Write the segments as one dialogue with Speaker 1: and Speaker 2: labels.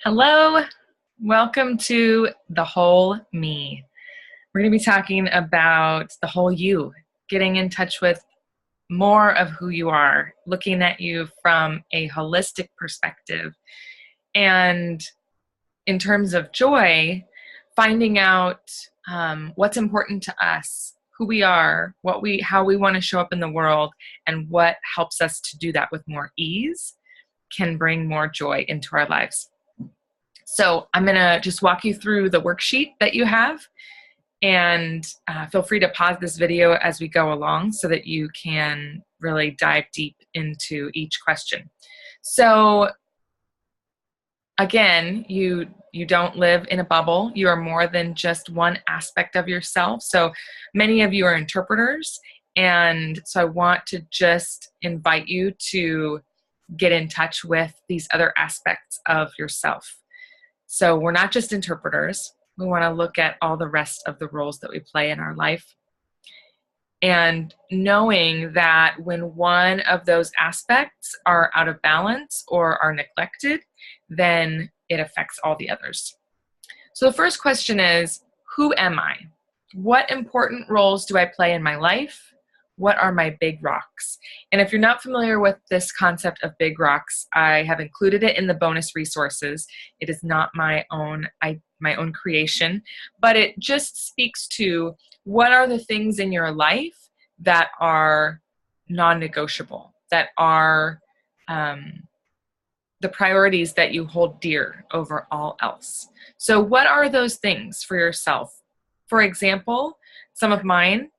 Speaker 1: Hello, welcome to The Whole Me. We're going to be talking about the whole you, getting in touch with more of who you are, looking at you from a holistic perspective. And in terms of joy, finding out what's important to us, who we are, how we want to show up in the world, and what helps us to do that with more ease can bring more joy into our lives. So I'm going to just walk you through the worksheet that you have, and feel free to pause this video as we go along so that you can really dive deep into each question. So again, you don't live in a bubble. You are more than just one aspect of yourself. So many of you are interpreters, and so I want to just invite you to get in touch with these other aspects of yourself. So we're not just interpreters. We want to look at all the rest of the roles that we play in our life. And knowing that when one of those aspects are out of balance or are neglected, then it affects all the others. So the first question is, who am I? What important roles do I play in my life? What are my big rocks? And if you're not familiar with this concept of big rocks, I have included it in the bonus resources. It is not my own creation, but it just speaks to what are the things in your life that are non-negotiable, that are the priorities that you hold dear over all else. So what are those things for yourself? For example, some of mine,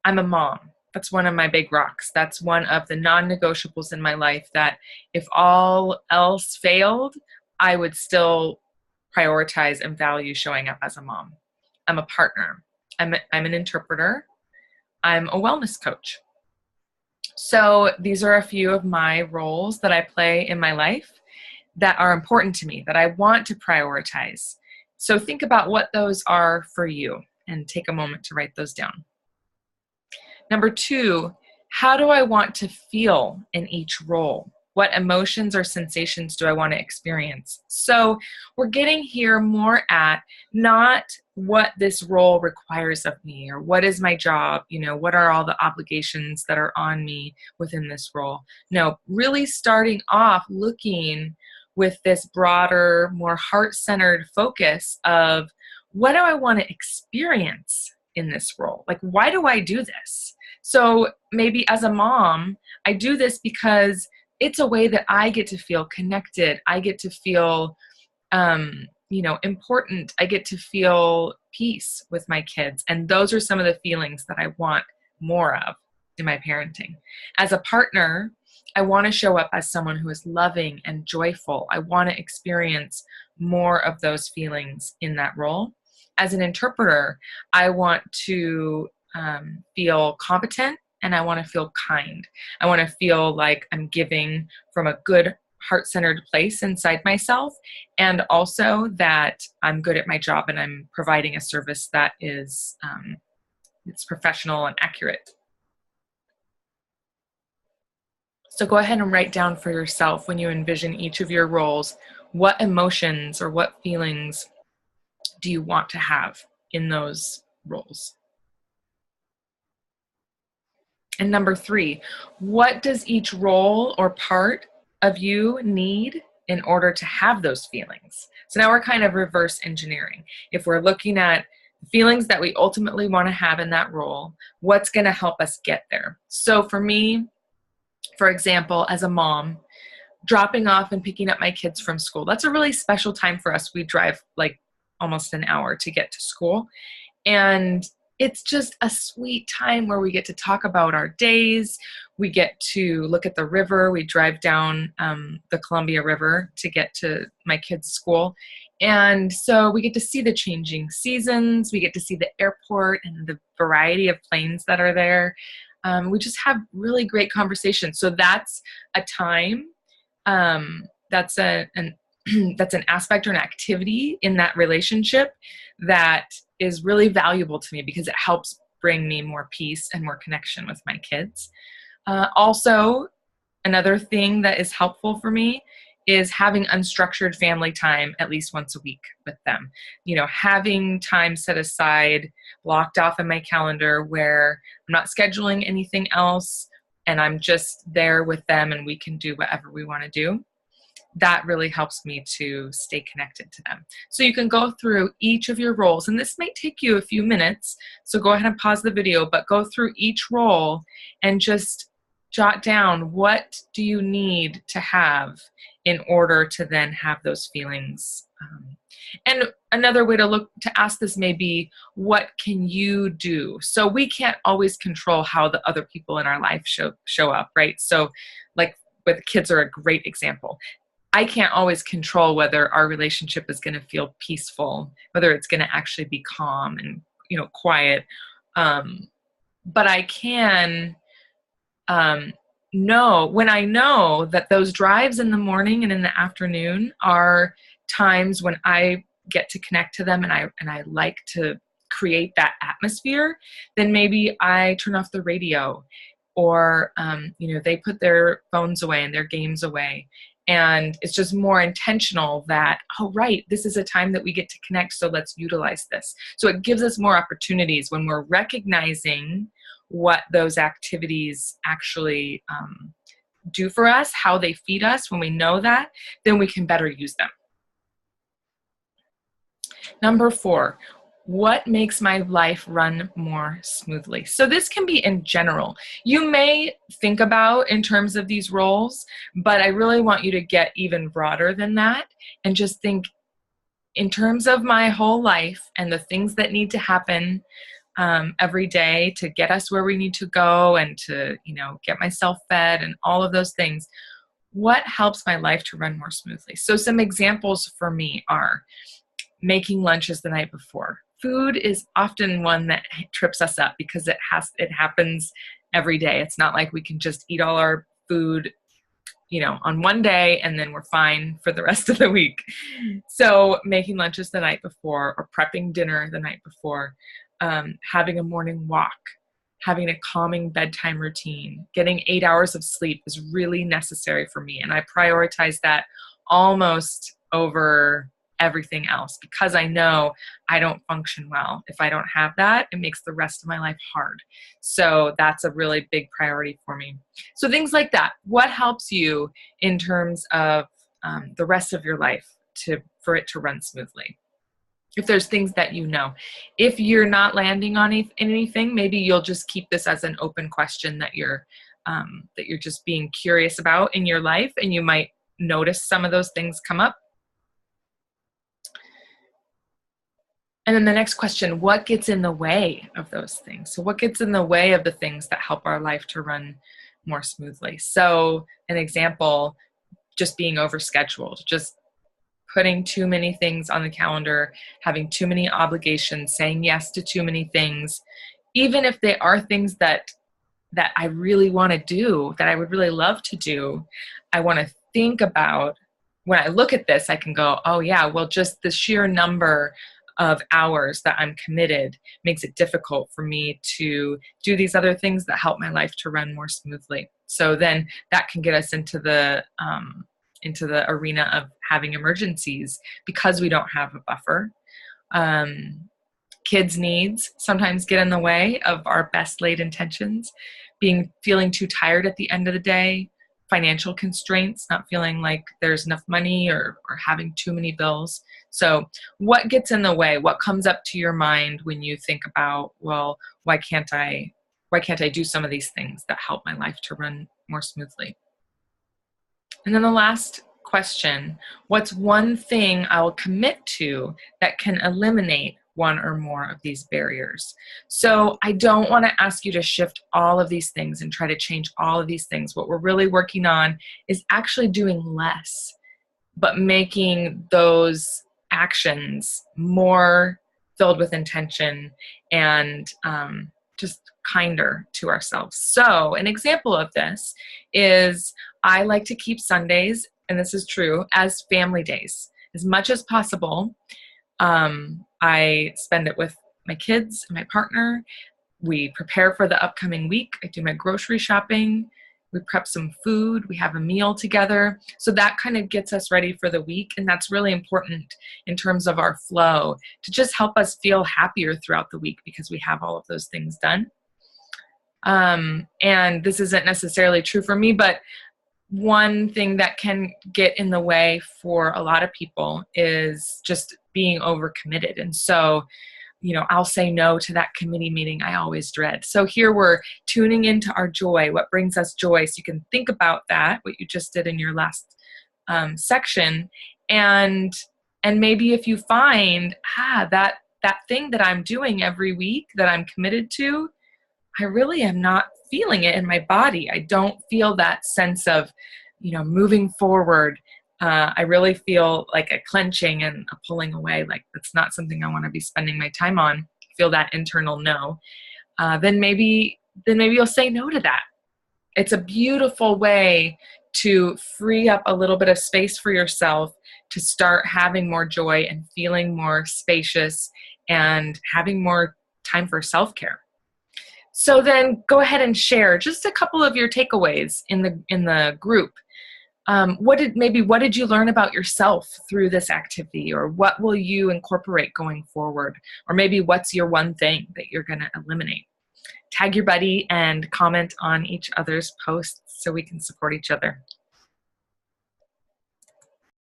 Speaker 1: I'm a mom. That's one of my big rocks. That's one of the non-negotiables in my life that if all else failed, I would still prioritize and value showing up as a mom. I'm a partner. I'm an interpreter. I'm a wellness coach. So these are a few of my roles that I play in my life that are important to me, that I want to prioritize. So think about what those are for you and take a moment to write those down. Number 2, how do I want to feel in each role? What emotions or sensations do I want to experience? So we're getting here more at not what this role requires of me or what is my job, what are all the obligations that are on me within this role. No, really starting off looking with this broader, more heart-centered focus of what do I want to experience in this role? Like, why do I do this? So maybe as a mom, I do this because it's a way that I get to feel connected. I get to feel, important. I get to feel peace with my kids. And those are some of the feelings that I want more of in my parenting. As a partner, I want to show up as someone who is loving and joyful. I want to experience more of those feelings in that role. As an interpreter, I want to feel competent and I want to feel kind. I want to feel like I'm giving from a good heart-centered place inside myself, and also that I'm good at my job and I'm providing a service that is it's professional and accurate. So go ahead and write down for yourself when you envision each of your roles, what emotions or what feelings do you want to have in those roles? And number 3, what does each role or part of you need in order to have those feelings? So now we're kind of reverse engineering. If we're looking at the feelings that we ultimately want to have in that role, what's going to help us get there? So for me, for example, as a mom, dropping off and picking up my kids from school, that's a really special time for us. We drive like almost an hour to get to school. And it's just a sweet time where we get to talk about our days. We get to look at the river. We drive down the Columbia River to get to my kids' school. And so we get to see the changing seasons. We get to see the airport and the variety of planes that are there. We just have really great conversations. So that's a time, that's an aspect or an activity in that relationship that is really valuable to me because it helps bring me more peace and more connection with my kids. Also, another thing that is helpful for me is having unstructured family time at least once a week with them. Having time set aside, blocked off in my calendar where I'm not scheduling anything else and I'm just there with them and we can do whatever we want to do. That really helps me to stay connected to them. So you can go through each of your roles, and this might take you a few minutes, so go ahead and pause the video, but go through each role and just jot down, what do you need to have in order to then have those feelings. And another way to ask this may be, what can you do? So we can't always control how the other people in our life show up, right? So like with kids are a great example. I can't always control whether our relationship is going to feel peaceful, whether it's going to actually be calm and, quiet. But I can know when I know that those drives in the morning and in the afternoon are times when I get to connect to them and I like to create that atmosphere, then maybe I turn off the radio or, they put their phones away and their games away. And it's just more intentional that, oh, right, this is a time that we get to connect, so let's utilize this. So it gives us more opportunities when we're recognizing what those activities actually do for us, how they feed us. When we know that, then we can better use them. Number 4, what makes my life run more smoothly? So this can be in general. You may think about in terms of these roles, but I really want you to get even broader than that and just think in terms of my whole life and the things that need to happen every day to get us where we need to go and to, get myself fed and all of those things. What helps my life to run more smoothly? So some examples for me are making lunches the night before. Food is often one that trips us up because it happens every day. It's not like we can just eat all our food, on one day and then we're fine for the rest of the week. So making lunches the night before or prepping dinner the night before, having a morning walk, having a calming bedtime routine, getting 8 hours of sleep is really necessary for me. And I prioritize that almost over everything else because I know I don't function well. If I don't have that, it makes the rest of my life hard. So that's a really big priority for me. So things like that. What helps you in terms of the rest of your life for it to run smoothly? If there's things that if you're not landing on anything, maybe you'll just keep this as an open question that you're just being curious about in your life, and you might notice some of those things come up. And then the next question, what gets in the way of those things? So what gets in the way of the things that help our life to run more smoothly? So an example, just being overscheduled, just putting too many things on the calendar, having too many obligations, saying yes to too many things, even if they are things that I really want to do, that I would really love to do. I want to think about, when I look at this, I can go, oh yeah, well, just the sheer number of hours that I'm committed makes it difficult for me to do these other things that help my life to run more smoothly. So then that can get us into the arena of having emergencies because we don't have a buffer. Kids' needs sometimes get in the way of our best laid intentions. Feeling too tired at the end of the day, financial constraints, not feeling like there's enough money or having too many bills. So what gets in the way? What comes up to your mind when you think about, well, why can't I do some of these things that help my life to run more smoothly? And then the last question, what's one thing I will commit to that can eliminate one or more of these barriers? So I don't want to ask you to shift all of these things and try to change all of these things. What we're really working on is actually doing less, but making those actions more filled with intention and just kinder to ourselves. So an example of this is I like to keep Sundays, and this is true, as family days. As much as possible, I spend it with my kids and my partner. We prepare for the upcoming week. I do my grocery shopping. we prep some food, we have a meal together. So that kind of gets us ready for the week. And that's really important in terms of our flow to just help us feel happier throughout the week because we have all of those things done. And this isn't necessarily true for me, but one thing that can get in the way for a lot of people is just being overcommitted. And so, I'll say no to that committee meeting I always dread. So here we're tuning into our joy, what brings us joy. So you can think about that, what you just did in your last section. And maybe if you find, that thing that I'm doing every week that I'm committed to, I really am not feeling it in my body. I don't feel that sense of, moving forward. I really feel like a clenching and a pulling away. Like that's not something I want to be spending my time on. Feel that internal no. Then maybe you'll say no to that. It's a beautiful way to free up a little bit of space for yourself to start having more joy and feeling more spacious and having more time for self-care. So then go ahead and share just a couple of your takeaways in the group. What did you learn about yourself through this activity, or what will you incorporate going forward? Or maybe what's your one thing that you're going to eliminate? Tag your buddy and comment on each other's posts so we can support each other.